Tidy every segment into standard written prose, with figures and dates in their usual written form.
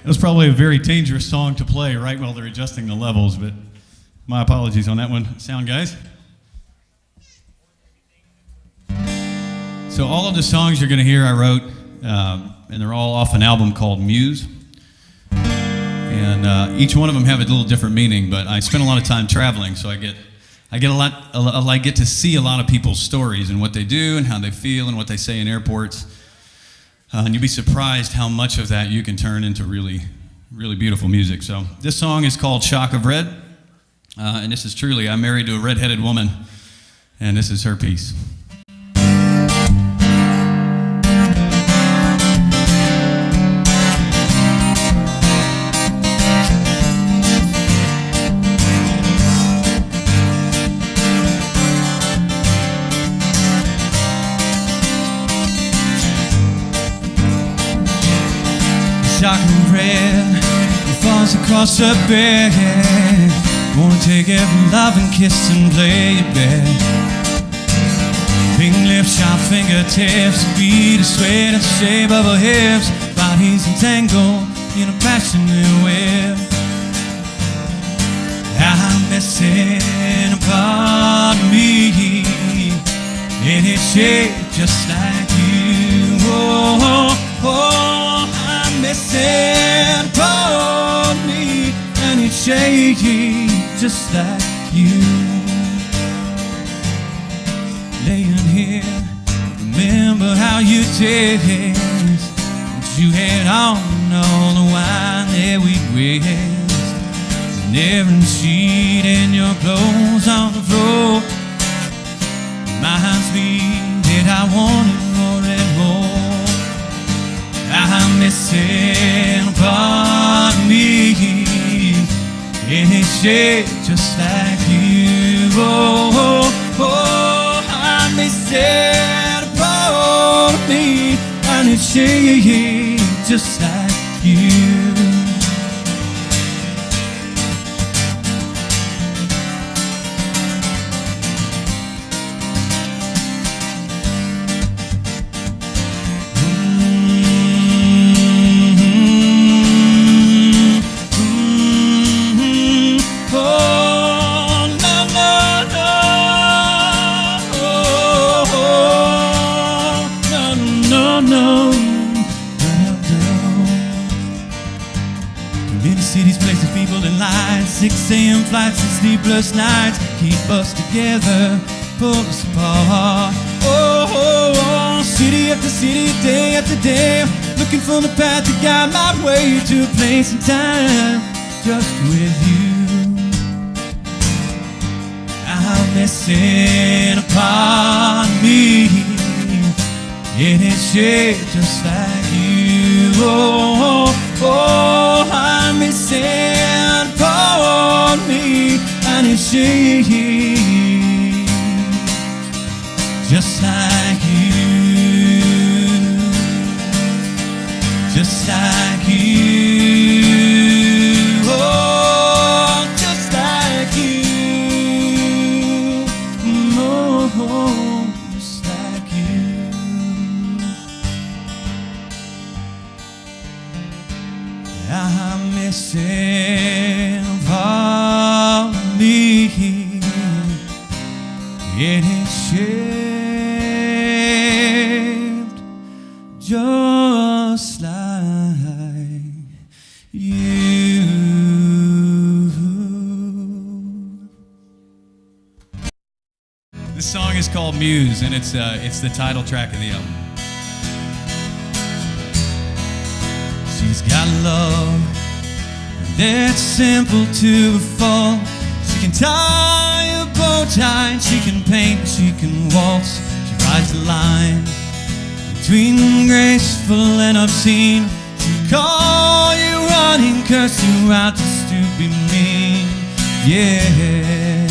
was probably a very dangerous song to play right while they're adjusting the levels, but my apologies on that one. Sound guys? So all of the songs you're going to hear I wrote, and they're all off an album called Muse. And each one of them have a little different meaning, but I spend a lot of time traveling, so I get to see a lot of people's stories and what they do and how they feel and what they say in airports. And you'd be surprised how much of that you can turn into really, really beautiful music. So this song is called Shock of Red, and this is truly, I'm married to a red-headed woman, and this is her piece. Shock of red, it falls across her bed. Wanna take every loving kiss and play it back. Pink lips, sharp fingertips, beat of sweat and the shape of her hips. Bodies entangled in a passionate web. I'm missing a part of me, and it's shaped just like you. Oh, oh, I'm missing part of me, and it's shaped just like you. Laying here, remember how you taste what you had on all the wine that we waste. And every sheet in your clothes on the floor reminds me that I wanted more and more. I'm missing a part of me, and it's shaped just like you. Oh, oh, oh, I'm missing a part of me, and it's shaped just like you. Cities, places, people and lies. 6 a.m. flights and sleepless nights keep us together, pull us apart. Oh, oh, oh, city after city, day after day, looking for the path to guide my way to a place and time just with you. I'm missing a part of me, and it's shaped just like you. Oh, oh, oh, I'm missing a part of me, and it's shaped just like you, just like you. Oh, just like you. Oh, just like you. I'm missing a part of me, and it's shaped just like you. This song is called Muse, and it's the title track of the album. She's got love that's simple to a fault. She can tie a bow tie, she can paint, she can waltz. She rides the line between graceful and obscene. She can call you running, curse you out just to be mean. Yeah.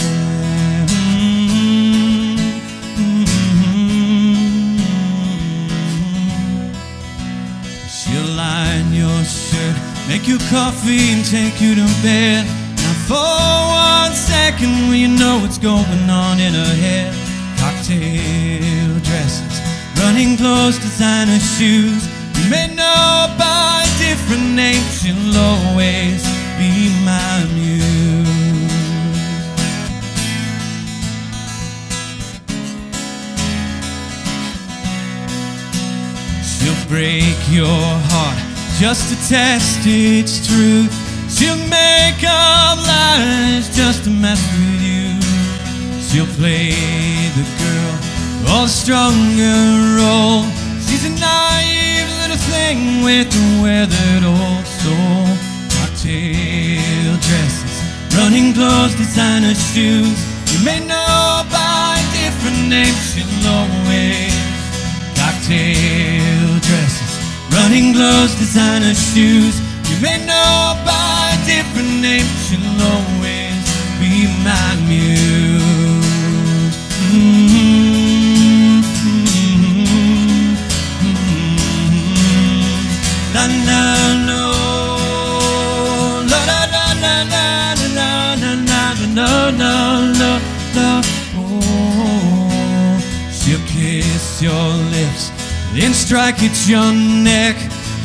She'll line your shirt, make you coffee and take you to bed. Now for 1 second, well, you know what's going on in her head. Cocktail dresses, running clothes, designer shoes. You may know by different different name, she'll always be my muse. She'll break your heart just to test its truth. She'll make up lies just to mess with you. She'll play the girl, all the stronger role. She's a naive little thing with a weathered old soul. Cocktail dresses, running clothes, designer shoes. You may know by different names, she'll always. Cocktail dresses, running clothes, designer shoes. You may know by different names, she'll always be my muse. La la no, la la la la la la la la la la la. Oh, she'll kiss your lips, then strike at your neck.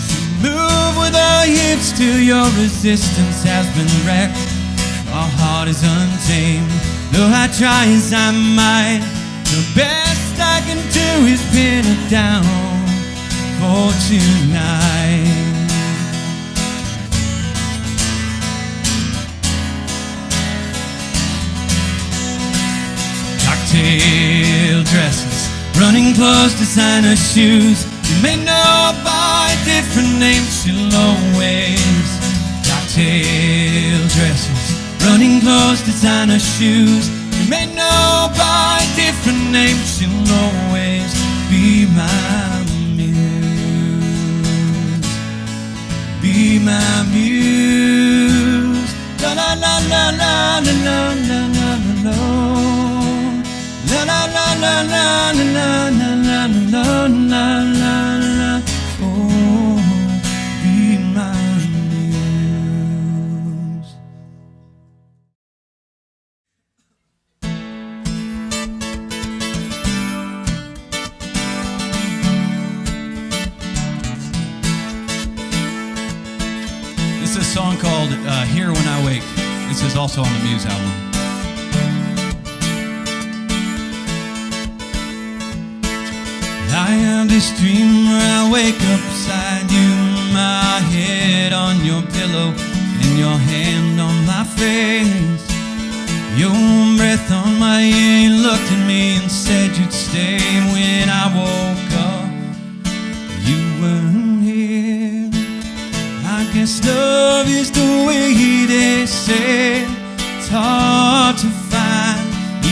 She'll move with her hips till your resistance has been wrecked. Our heart is untamed, though I try as I might. The best I can do is pin it down for tonight. Cocktail dresses, running clothes, designer shoes. You may know by different names, she'll always. Cocktail dresses, running clothes, designer shoes. You may know by different names, she'll always be my muse. Be my muse. La la la la la la la la la la. La la la la la la la la la la. Oh, be my muse. This is a song called Here When I Wake. This is also on the Muse album. I have this dream where I wake up beside you, my head on your pillow and your hand on my face. Your warm breath on my ear, you looked at me and said you'd stay. When I woke up, you weren't here. I guess love is the way they say. It's hard to find,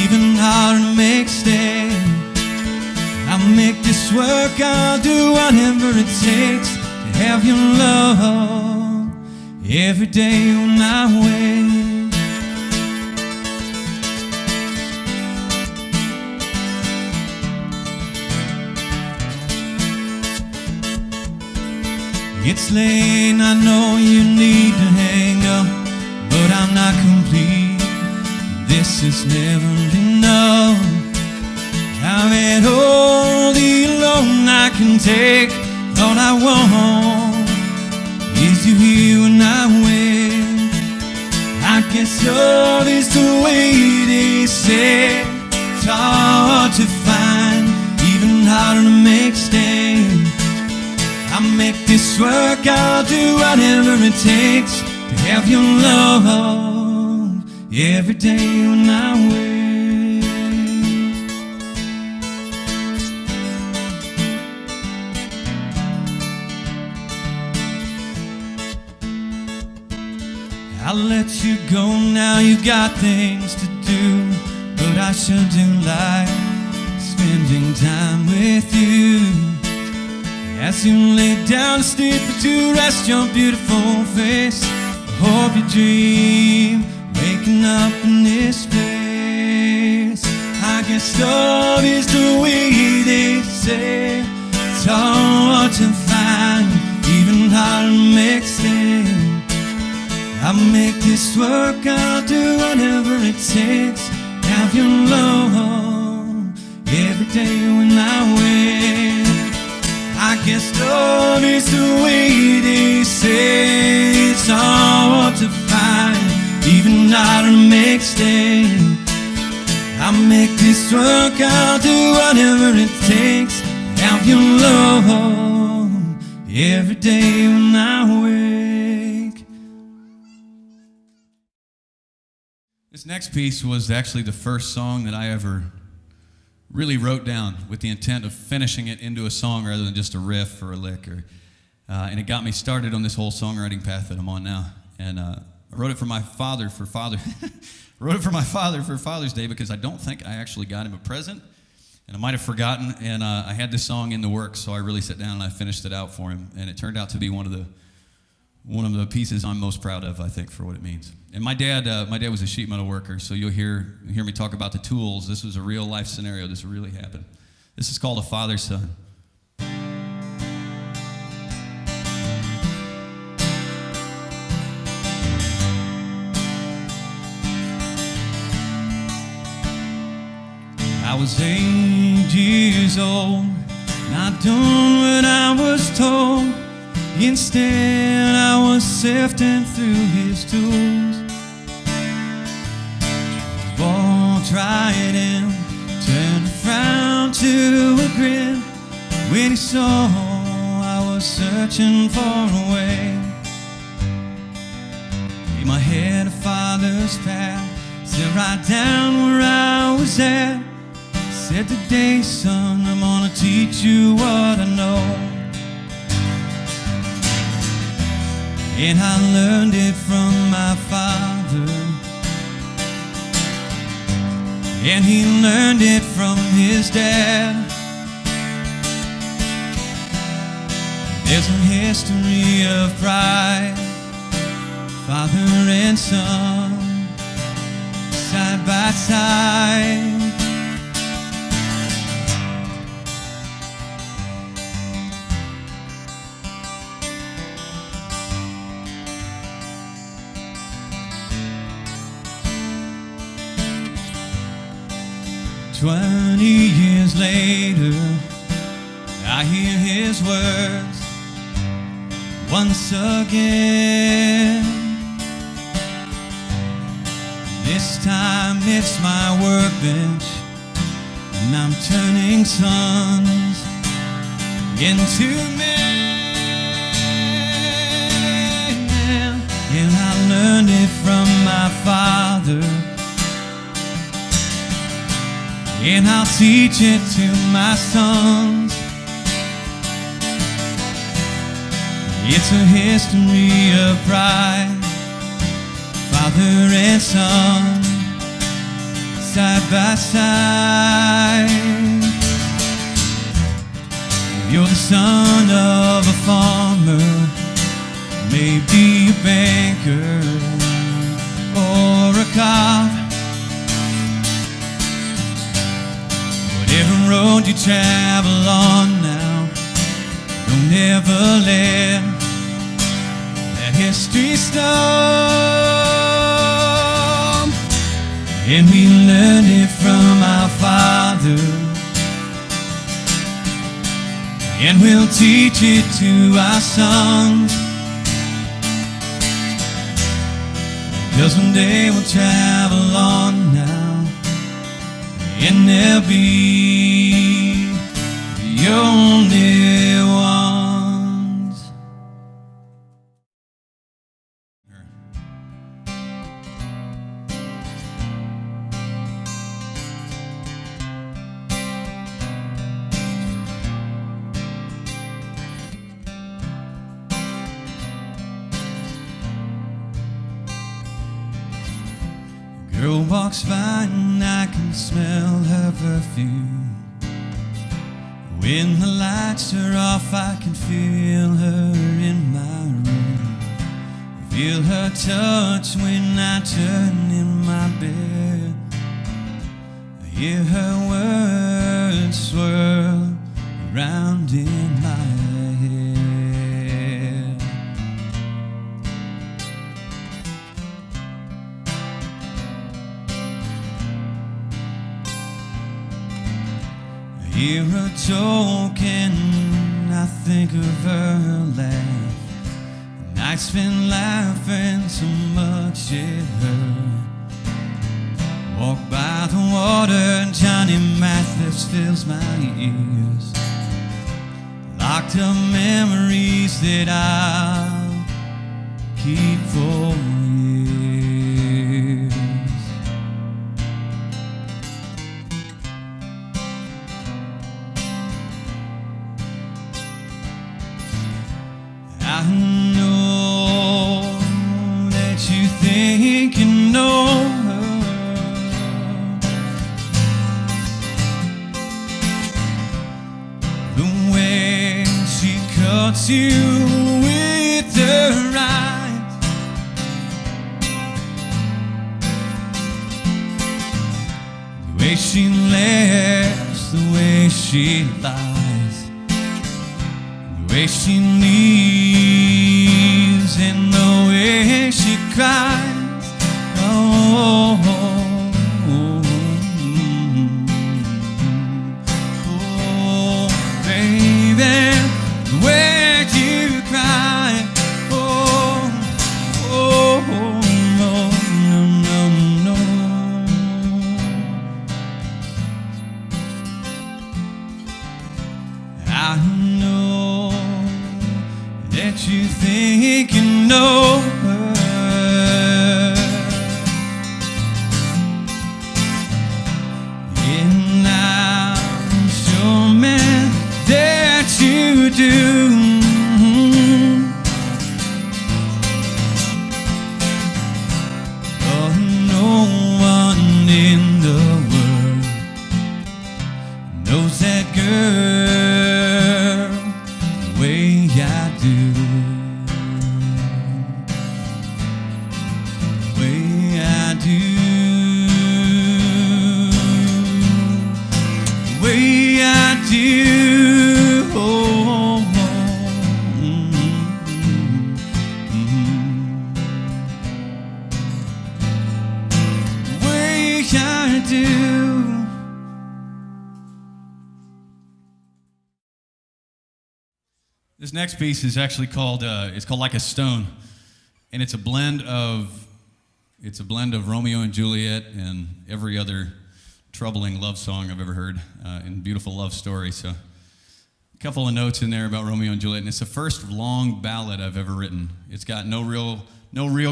even hard to make stay. I'll make this work, I'll do whatever it takes to have your love every day when I wake. It's late, I know you need to hang up, but I'm not complete. This is never enough. I've had all the alone I can take. All I want is you here when I wake. I guess love is the way they say. It's hard to find, even harder to make stay. I'll make this work, I'll do whatever it takes to have your love every day when I wake. I'll let you go now, you've got things to do, but I sure do like spending time with you. As you lay down to sleep or to rest your beautiful face, I hope you dream waking up in this place. I guess love is the way they say. It's hard to find, even hard to make stay. I'll make this work, I'll do whatever it takes. Have your love every day when I wake. I guess love is the way they say. It's hard to find, even on a mixtape. I make this work, I'll do whatever it takes. Have your love every day when I wake. This next piece was actually the first song that I ever really wrote down with the intent of finishing it into a song rather than just a riff or a lick. And it got me started on this whole songwriting path that I'm on now. And I wrote it for my father for Father's Day because I don't think I actually got him a present. And I might have forgotten, and I had this song in the works, so I really sat down and I finished it out for him. And it turned out to be one of the pieces I'm most proud of, I think, for what it means. And my dad was a sheet metal worker, so you'll hear me talk about the tools. This was a real life scenario. This really happened. This is called A Father's Son. I was 8 years old, not doing what I was told. Instead, I was sifting through his tools. Ball tried him, turned a frown to a grin when he saw I was searching for a way. Gave my head a father's pat, said right down where I was at. Said today, son, I'm gonna teach you what I know. And I learned it from my father, and he learned it from his dad. There's a history of pride, father and son, side by side. 20 years later, I hear his words once again. This time it's my workbench, and I'm turning sons into men. And I learned it from my father, and I'll teach it to my sons. It's a history of pride, father and son, side by side. If you're the son of a farmer, maybe a banker or a cop, whatever road you travel on now, don't ever let that history stop. And we learned it from our father, and we'll teach it to our sons. 'Cause one day we'll travel on now, and they'll be the only ones. Girl walks by and I can smell her perfume. When the lights are off, I can feel her in my room. Feel her touch when I turn in my bed. I hear her words swirl around in my head. Hear her talking and I think of her laugh. Nights spent laughing so much at her. Walk by the water and Johnny Mathis fills my ears. Locked up memories that I'll keep for years. I know that you think you know her, the way she cuts you with her eyes, the way she laughs, the way she lies, the way she leaves, and the way she cries. Oh, oh, oh, baby, the way you cry. Oh, oh, no, no, no, no. I know that you think you know her, and I'm sure, man, that you do. But no one in the world knows that girl the way I do. The way I do. The way I do. Oh, oh, the way I do. This next piece is actually called it's called Like a Stone, and it's a blend of Romeo and Juliet and every other troubling love song I've ever heard, and beautiful love story. So a couple of notes in there about Romeo and Juliet, and it's the first long ballad I've ever written. It's got no real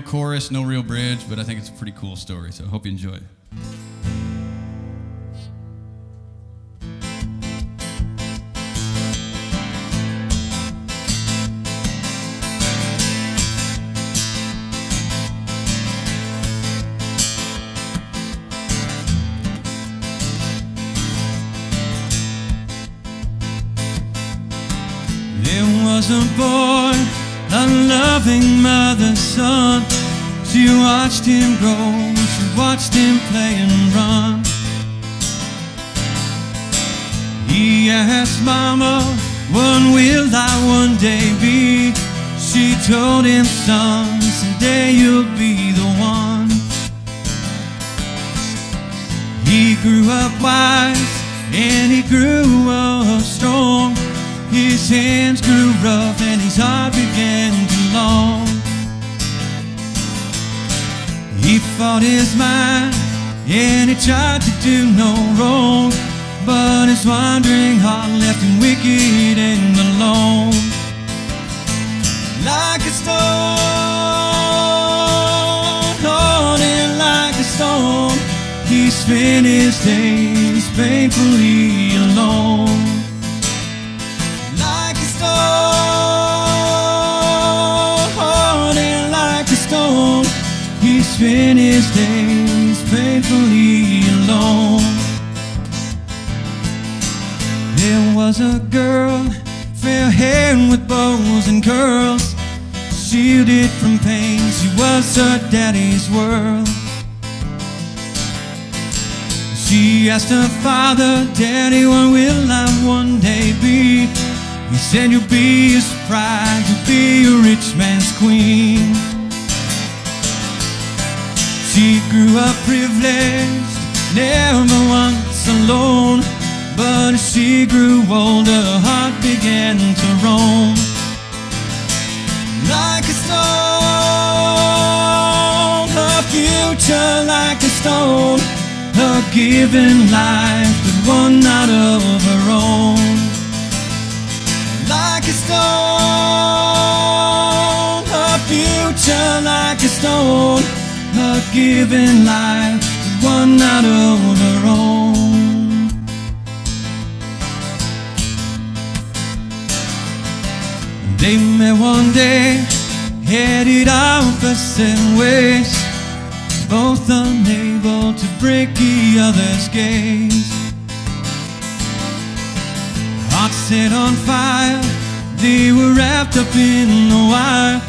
chorus, no real bridge, but I think it's a pretty cool story. So I hope you enjoy it. There was a boy, a loving mother's son. She watched him grow, she watched him play and run. He asked Mama, what will I one day be? She told him, son, someday you'll be the one. He grew up wise and he grew up strong. His hands grew rough and his heart began to long. He fought his mind and he tried to do no wrong, but his wandering heart left him wicked and alone. Like a stone, haunted like a stone, he spent his days painfully alone. Haunted like a stone, he spent his days painfully alone. There was a girl, fair hair with bows and curls, shielded from pain, she was her daddy's world. She asked her father, Daddy, what will I one day be? He said, you'll be his pride, you'll be a rich man's queen. She grew up privileged, never once alone, But as she grew older, her heart began to roam. Like a stone, her future like a stone, her given life but one not of her own. Like a stone, her future like a stone, her given life but one not of her own. They met one day, headed opposite ways, both unable to break the other's gaze. Hearts set on fire, they were wrapped up in the wire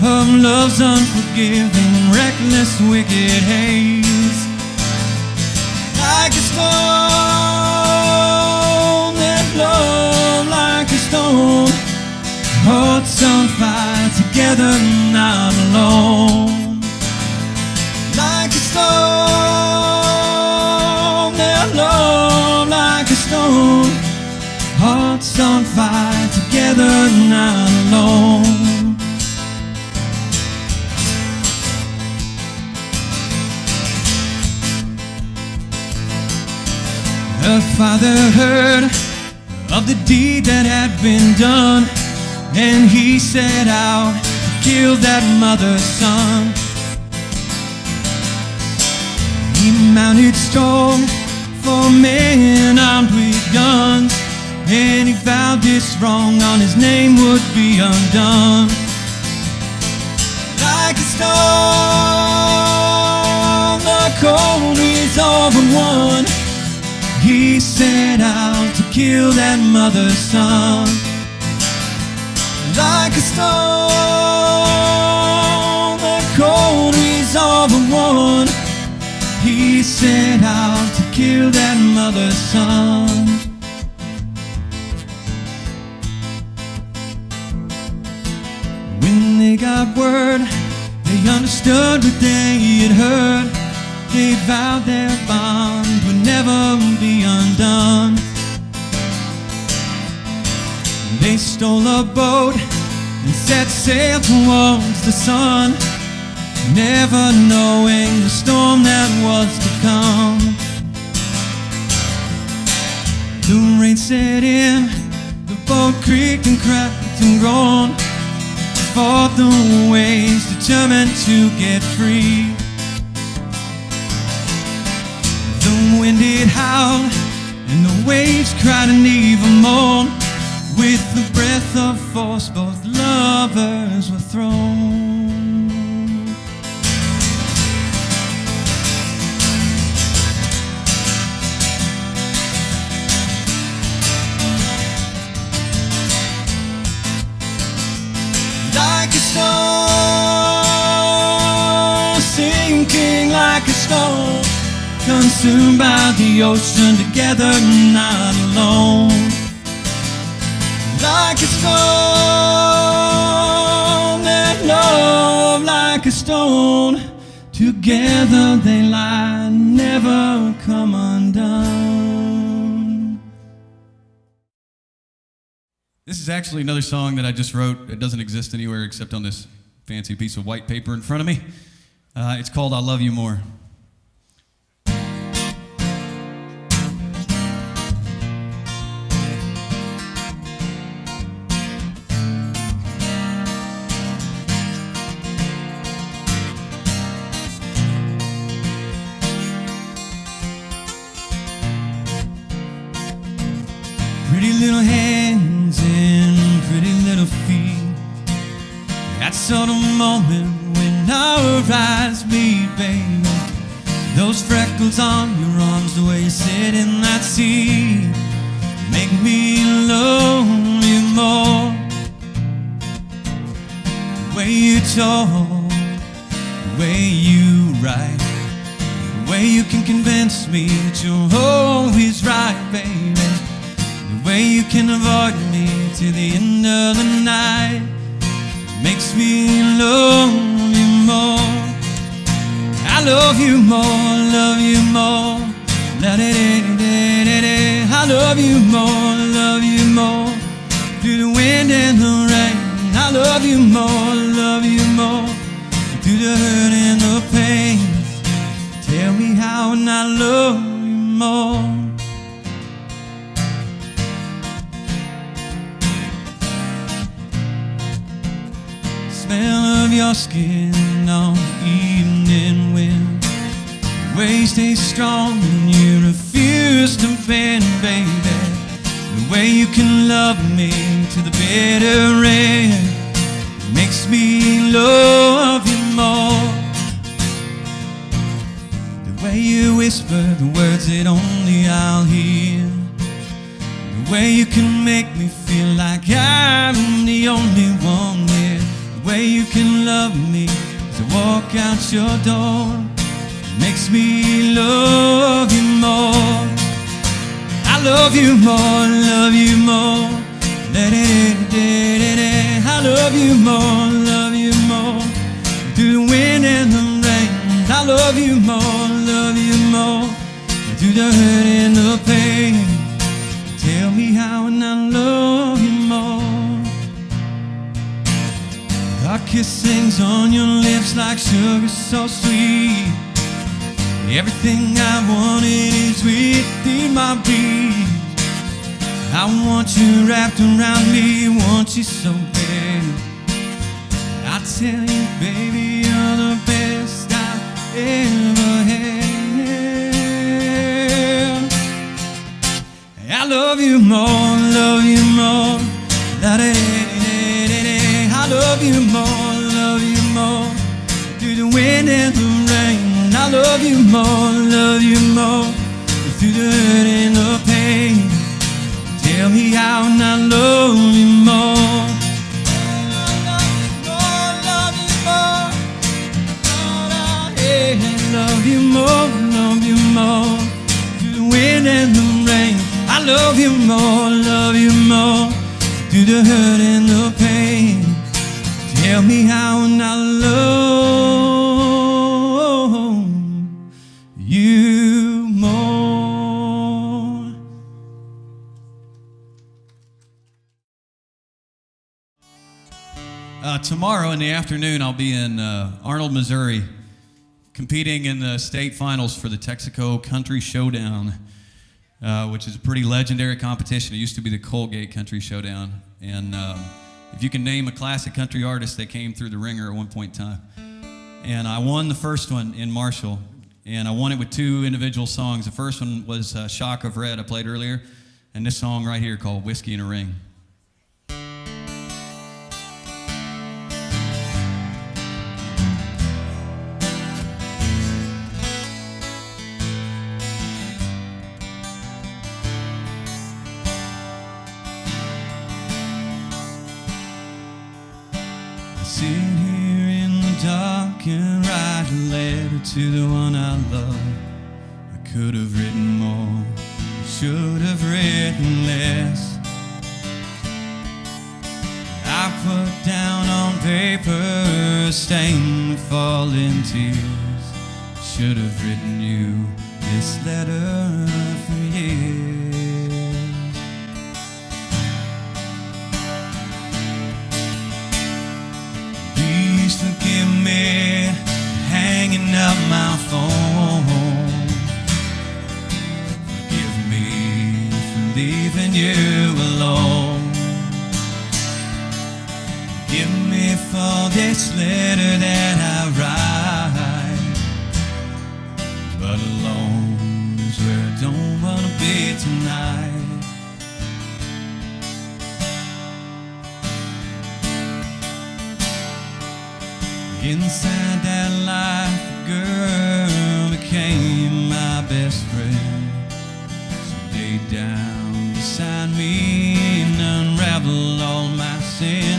of love's unforgiving, reckless, wicked haze. Like a stone, that love like a stone, hearts on fire together, not alone. Like a stone, their love like a stone, hearts on fire together, not alone. Her father heard of the deed that had been done, and he set out to kill that mother's son. He mounted strong, 4 men armed with guns, and he vowed this wrong on his name would be undone. Like a stone, the cold resolve of one, he set out to kill that mother's son. Like a stone, the cold resolve of one, he set out to kill that mother's son. When they got word, they understood what they had heard. They vowed their bond would never be undone. They stole a boat and set sail towards the sun, never knowing the storm that was to come. The rain set in, the boat creaked and cracked and groaned, fought the waves determined to get free. The wind did howl and the waves cried an evil moan. With the breath of force, both lovers were thrown. Like a stone, sinking like a stone, consumed by the ocean, together, not alone. Like a stone, that love like a stone, together they lie, never come undone. This is actually another song that I just wrote. It doesn't exist anywhere except on this fancy piece of white paper in front of me. It's called I Love You More. Pretty little hands and pretty little feet, that sort of moment when our eyes meet, baby. Those freckles on your arms, the way you sit in that seat, make me love you more. The way you talk, the way you write, the way you can convince me that you're always right, baby. The way you can avoid me to the end of the night makes me love you more. I love you more, love you more. I I love you more, love you more. Through the wind and the rain, I love you more, love you more. Through the hurt and the pain, tell me how and I love you more. Smell of your skin on the evening wind, the way you stay strong and you refuse to bend, baby. The way you can love me to the bitter end makes me love you more. The way you whisper the words that only I'll hear, the way you can make me feel like I'm the only one here, the way you can love me as I walk out your door makes me love you more. I love you more, love you more. I love you more, love you more. Through the wind and the rain, I love you more, love you more. Through the hurt and the pain, tell me how and I love you more. Our kiss hangs on your lips like sugar so sweet. Everything I wanted is within my reach. I want you wrapped around me, want you so bad. I tell you, baby, you're the best I've ever had. I love you more, love you more. I love you more, love you more. Through the wind and the rain, I love you more, love you more. Through the hurt and the pain, tell me how and I love you more. Love you more, love you more, love you more. Through the wind and the rain, I love you more, love you more. Through the hurt and the pain, tell me how and I love you more. Tomorrow in the afternoon, I'll be in Arnold, Missouri, competing in the state finals for the Texaco Country Showdown, which is a pretty legendary competition. It used to be the Colgate Country Showdown. And if you can name a classic country artist that came through the ringer at one point in time. And I won the first one in Marshall, and I won it with two individual songs. The first one was Shock of Red I played earlier, and this song right here called Whiskey in a Ring. Sit here in the dark and write a letter to the one I love. I could have written more, should have written less. I put down on paper, stained with falling tears. Should have written you this letter for years. Please forgive me hanging up my phone. Forgive me for leaving you alone. Forgive me for this letter that I write, but alone is where I don't want to be tonight. Inside that life, a girl became my best friend. She laid down beside me and unraveled all my sin.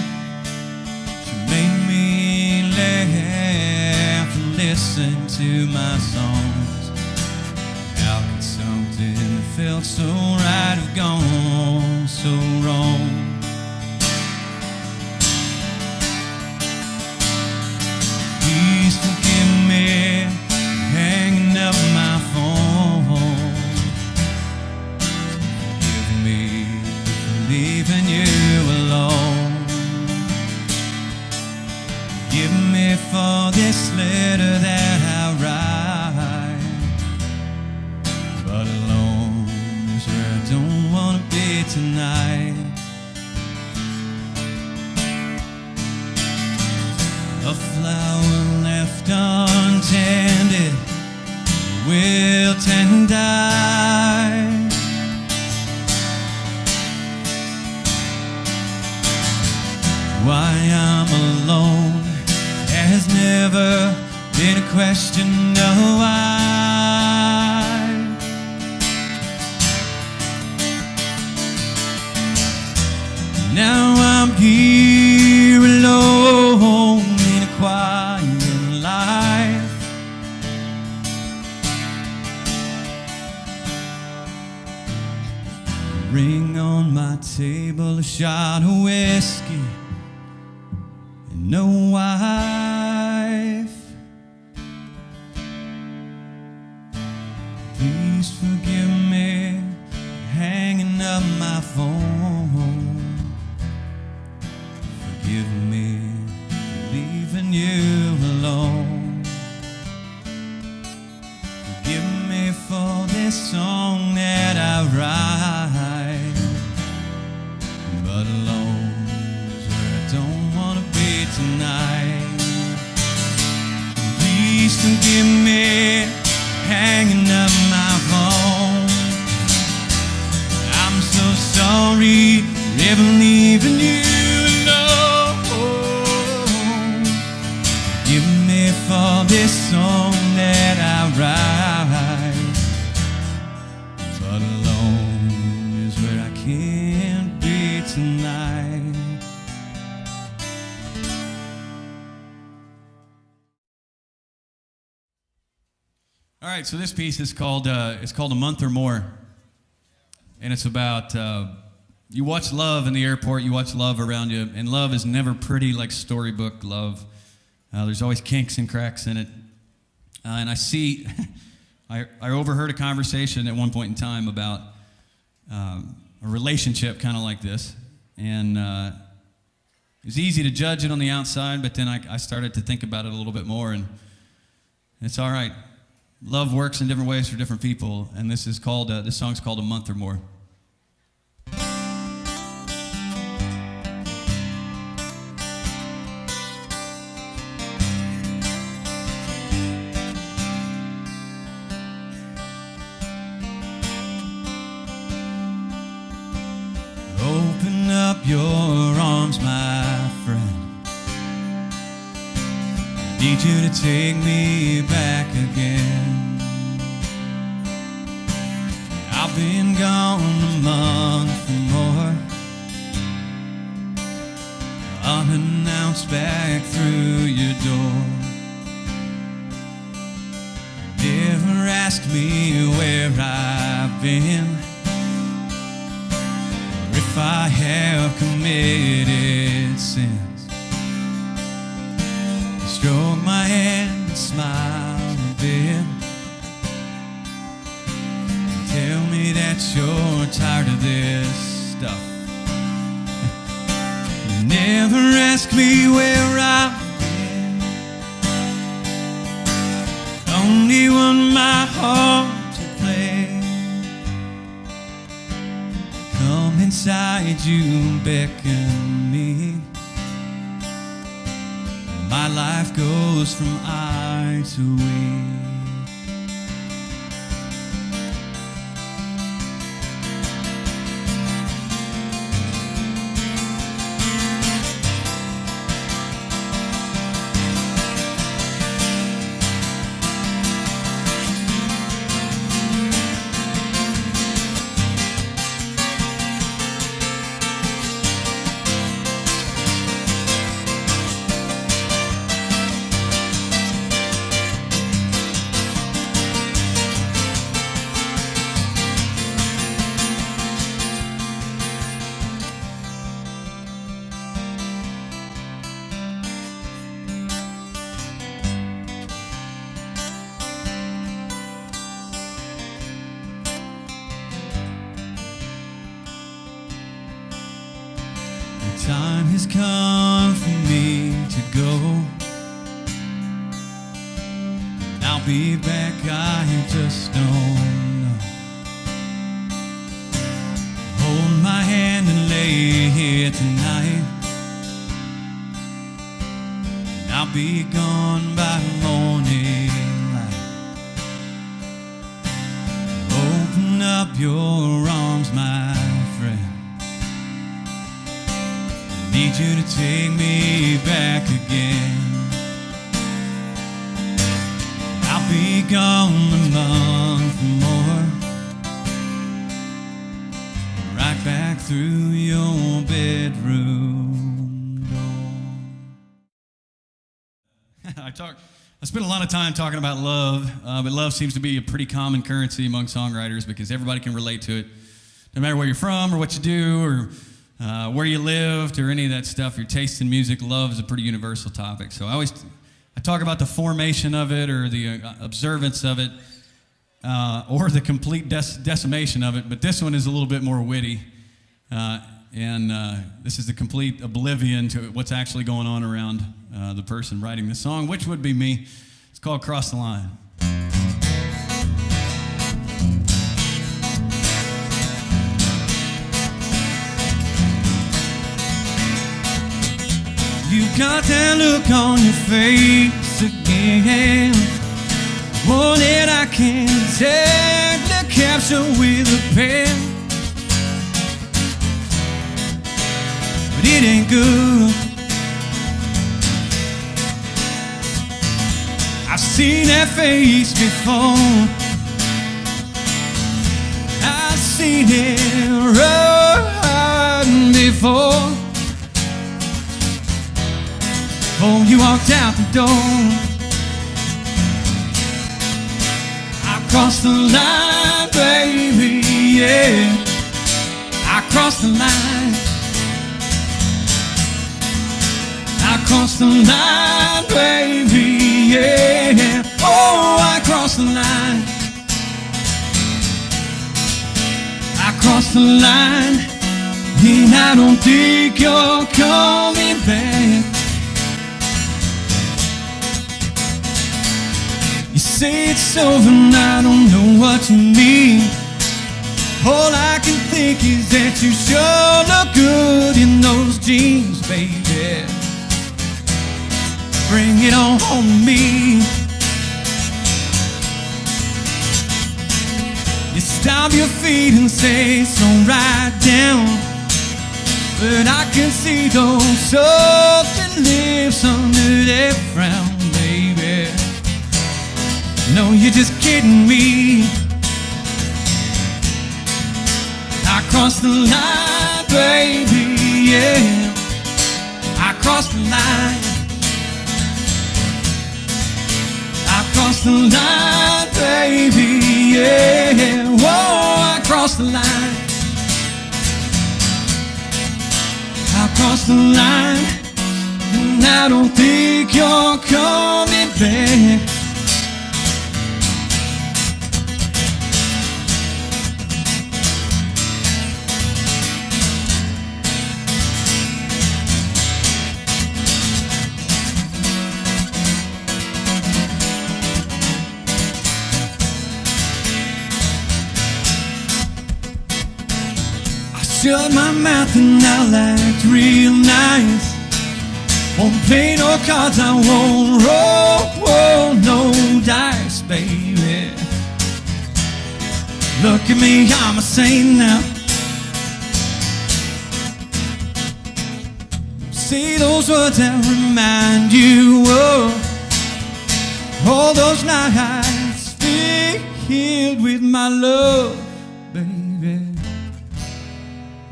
She made me laugh and listen to my songs. How could something that felt so right have gone so wrong? Please forgive me hanging up my phone. question of why. Now I'm here alone in a quiet life. Ring on my table, a shot of whiskey, and no wife. Please forgive me hanging up my phone. Forgive me leaving you alone. Forgive me for this song that I write, but alone is where I don't want to be tonight. Please forgive me hanging up my phone. I'm so sorry for ever leaving you alone. Forgive me for this song that I write, but alone is where I can't be tonight. All right, so this piece is called A Month or More, and it's about you watch love in the airport, you watch love around you, and love is never pretty like storybook love. There's always kinks and cracks in it, and I see. I overheard a conversation at one point in time about a relationship kind of like this, and it's easy to judge it on the outside, but then I started to think about it a little bit more, and it's all right. Love works in different ways for different people, and this song's called A Month or More. Open up your arms, my friend. Need you to take me back again. I've been gone a month or more, unannounced back through your door. Never asked me where I've been, or if I have committed sins. Stroke my hand and smile a bit. Tell me that you're tired of this stuff. You never ask me where I've been. Only want my heart to play. Come inside, you beckon me. My life goes from I to we. Time has come for me to go. I'll be back, I just don't know. Hold my hand and lay here tonight. And I'll be gone by morning light. Open up your arms, my friend. Need you to take me back again. I'll be gone a month more, right back through your bedroom door. I spent a lot of time talking about love, but love seems to be a pretty common currency among songwriters because everybody can relate to it. No matter where you're from or what you do or where you lived or any of that stuff, your taste in music, love is a pretty universal topic. So I talk about the formation of it or the observance of it or the complete decimation of it, but this one is a little bit more witty. And this is the complete oblivion to what's actually going on around the person writing the song, which would be me. It's called Cross the Line. You got that look on your face again, one that I can't exactly capture with a pen, but it ain't good. I've seen that face before, I've seen it run before. Oh, you walked out the door. I crossed the line, baby, yeah. I crossed the line. I crossed the line, baby, yeah. Oh, I crossed the line. I crossed the line, and I don't think you're coming back. You say it's over and I don't know what you mean. All I can think is that you sure look good in those jeans, baby. Bring it on home to me. You stomp your feet and say so right down, but I can see those soft lips under that frown, baby. No, you're just kidding me. I crossed the line, baby, yeah. I crossed the line. I crossed the line, baby, yeah. Whoa, I crossed the line. I crossed the line, and I don't think you're coming back. Shut my mouth and I act real nice. Won't play no cards, I won't roll no dice, baby. Look at me, I'm a saint now. Say those words that remind you of all those nights filled with my love, baby.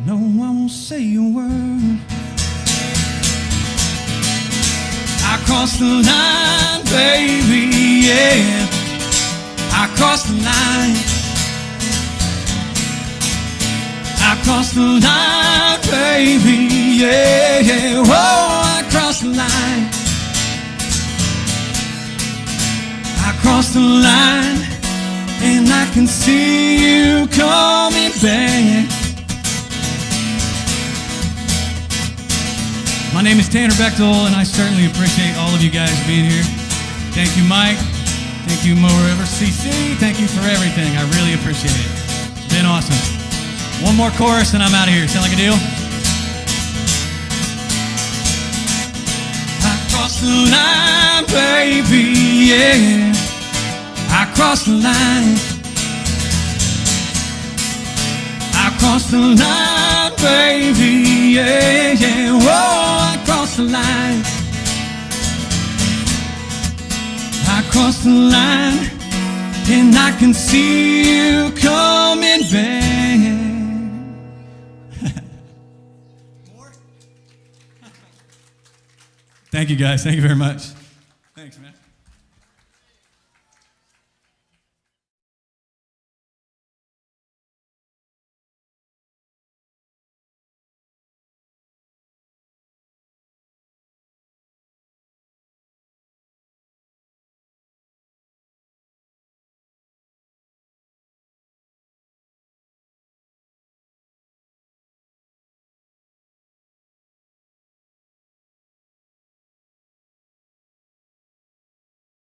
No, I won't say a word. I crossed the line, baby, yeah. I crossed the line. I crossed the line, baby, yeah. Oh, I crossed the line. I crossed the line, and I can see you coming back. My name is Tanner Bechtel, and I certainly appreciate all of you guys being here. Thank you, Mike. Thank you, Moreover CC. Thank you for everything. I really appreciate it. It's been awesome. One more chorus, and I'm out of here. Sound like a deal? I crossed the line, baby, yeah. I crossed the line. I crossed the line, baby, yeah, yeah. Whoa, I crossed the line. I crossed the line, I can see you coming back. Thank you, guys. Thank you very much.